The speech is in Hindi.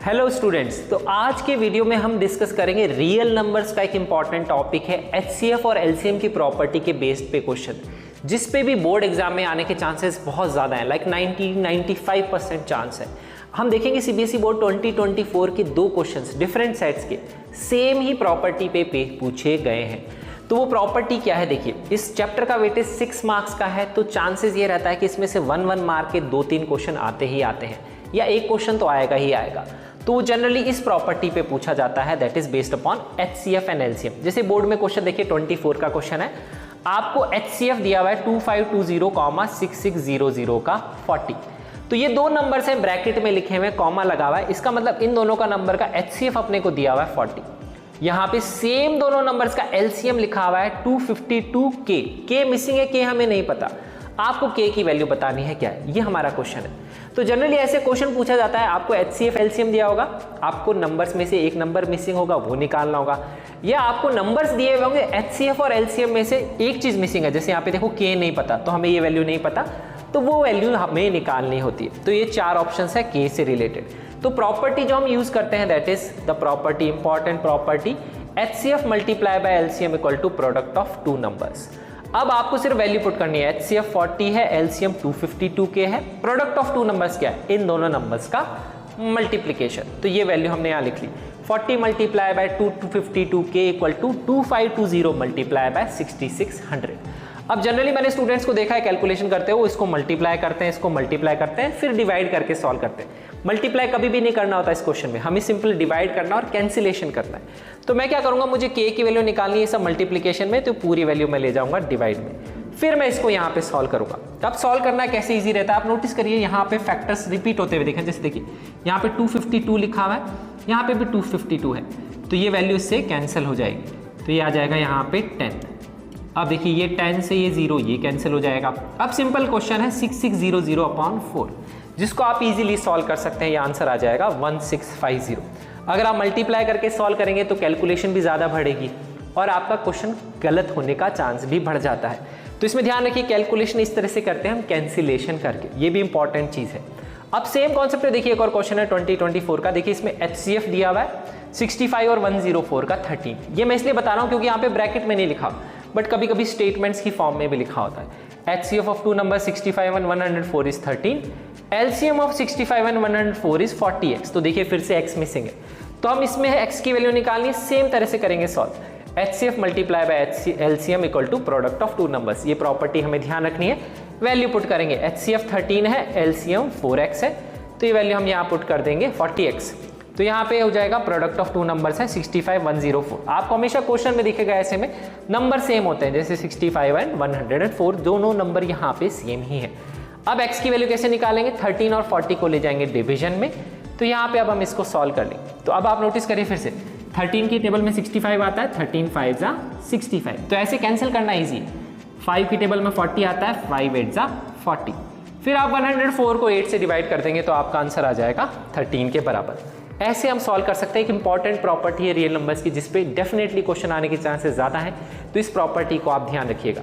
हेलो स्टूडेंट्स, तो आज के वीडियो में हम डिस्कस करेंगे रियल नंबर्स का एक इंपॉर्टेंट टॉपिक है एचसीएफ और एलसीएम की प्रॉपर्टी के बेस्ड पे क्वेश्चन, जिस पे भी बोर्ड एग्जाम में आने के चांसेस बहुत ज़्यादा हैं, लाइक 90-95% चांस है। हम देखेंगे सीबीएसई बोर्ड 2024 के दो क्वेश्चंस डिफरेंट सेट्स के सेम ही प्रॉपर्टी पे पूछे गए हैं। तो वो प्रॉपर्टी क्या है, देखिए इस चैप्टर का वेटेज 6 मार्क्स का है, तो चांसेस ये रहता है कि इसमें से 1-1 मार्क के 2-3 क्वेश्चन आते ही आते हैं, या एक क्वेश्चन तो आएगा ही आएगा। तो जनरली इस प्रॉपर्टी पे पूछा जाता है, that is based upon HCF and LCM. जैसे बोर्ड में क्वेश्चन देखिए 24 का क्वेश्चन है, आपको एचसीएफ दिया हुआ है 2520,6600 का 40। तो ये दो नंबर्स हैं, ब्रैकेट में लिखे हुए, कॉमा लगा हुआ है, इसका मतलब इन दोनों का नंबर का एचसीएफ अपने को दिया हुआ है 40। यहाँ पे सेम दोनों नंबर्स का एलसीएम लिखा हुआ है 252K। के मिसिंग है, के हमें नहीं पता, आपको के की वैल्यू बतानी है क्या है, ये हमारा क्वेश्चन है। तो जनरली ऐसे क्वेश्चन पूछा जाता है, आपको एचसीएफ एलसीएम दिया होगा, आपको नंबर्स में से एक नंबर मिसिंग होगा, वो निकालना होगा, या आपको नंबर्स दिए हुए होंगे एचसीएफ और एलसीएम में से एक चीज मिसिंग है, जैसे यहाँ पे देखो के नहीं पता, तो हमें ये वैल्यू नहीं पता, तो वो वैल्यू हमें निकालनी होती है। तो ये चार ऑप्शन है के से रिलेटेड। तो प्रॉपर्टी जो हम यूज करते हैं, that is the property, important property, HCF multiply by LCM equal to product of two numbers. अब आपको सिर्फ वैल्यू पुट करनी है, एचसीएफ 40 है, एलसीएम 252K है, प्रोडक्ट ऑफ टू नंबर्स क्या है, इन दोनों नंबर्स का मल्टीप्लीकेशन। तो ये वैल्यू हमने यहाँ लिख ली, 40 multiply by 252K equal to 2520 multiply by 6600। अब जनरली मैंने स्टूडेंट्स को देखा है कैलकुलेशन करते हो, इसको मल्टीप्लाई करते हैं, इसको मल्टीप्लाई करते हैं, फिर डिवाइड करके सॉल्व करते हैं। मल्टीप्लाई कभी भी नहीं करना होता इस क्वेश्चन में, हमें सिंपल डिवाइड करना और कैंसिलेशन करना है। तो मैं क्या करूंगा, मुझे के की वैल्यू निकालनी है सब मल्टीप्लिकेशन में, तो पूरी वैल्यू मैं ले जाऊंगा डिवाइड में, फिर मैं इसको यहाँ पे सॉल्व करूंगा। अब सॉल्व करना कैसे ईजी रहता है, आप नोटिस करिए यहाँ पे फैक्टर्स रिपीट होते हुए देखें, जैसे देखिए यहाँ पे 252 लिखा हुआ है, यहाँ पे भी 252 है, तो ये वैल्यू इससे कैंसिल हो जाएगी, तो ये आ जाएगा यहाँ पे 10। अब देखिए ये 10 से ये 0, ये कैंसिल हो जाएगा। अब सिंपल क्वेश्चन है 6600/4, जिसको आप इजीली सॉल्व कर सकते हैं, ये आंसर आ जाएगा 1650। अगर आप मल्टीप्लाई करके सॉल्व करेंगे तो कैलकुलेशन भी ज़्यादा बढ़ेगी और आपका क्वेश्चन गलत होने का चांस भी बढ़ जाता है। तो इसमें ध्यान रखिए, कैलकुलेशन इस तरह से करते हैं हम कैंसिलेशन करके, ये भी इंपॉर्टेंट चीज़ है। अब सेम कॉन्सेप्ट देखिए, एक और क्वेश्चन है 2024 का, देखिए इसमें एचसीएफ दिया हुआ है 65 और 104 का 13। ये मैं इसलिए बता रहा हूँ क्योंकि यहाँ पे ब्रैकेट में नहीं लिखा, बट कभी कभी स्टेटमेंट्स की फॉर्म में भी लिखा होता है। HCF of two numbers 65 and 104 is 13. LCM of 65 and 104 is 40x. तो देखिए फिर से x मिसिंग है, तो हम इसमें x की वैल्यू निकालनी है, सेम तरह से करेंगे solve. HCF multiply by LCM equal to product of two numbers, ये प्रॉपर्टी हमें ध्यान रखनी है। वैल्यू पुट करेंगे, HCF 13 है, LCM 4x है, तो ये वैल्यू हम यहाँ पुट कर देंगे 40x। तो यहाँ पे हो जाएगा प्रोडक्ट ऑफ टू नंबर्स है 65 104। आपको हमेशा क्वेश्चन में दिखेगा ऐसे में नंबर सेम होते हैं, जैसे 65 एंड 104, दोनों नंबर यहाँ पे सेम ही है। अब x की वैल्यू कैसे निकालेंगे, 13 और 40 को ले जाएंगे डिवीजन में, तो यहाँ पे अब हम इसको सॉल्व कर लेंगे। तो अब आप नोटिस करिए फिर से 13 की टेबल में 65 आता है, 13 5 जा 65, तो ऐसे कैंसिल करना ईजी है। 5 की टेबल में 40 आता है, 5 8 जा 40, फिर आप 104 को 8 से डिवाइड कर देंगे तो आपका आंसर आ जाएगा 13 के बराबर। ऐसे हम सॉल्व कर सकते हैं। एक इंपॉर्टेंट प्रॉपर्टी है रियल नंबर्स की, जिसपे डेफिनेटली क्वेश्चन आने के चांसेस ज़्यादा हैं, तो इस प्रॉपर्टी को आप ध्यान रखिएगा।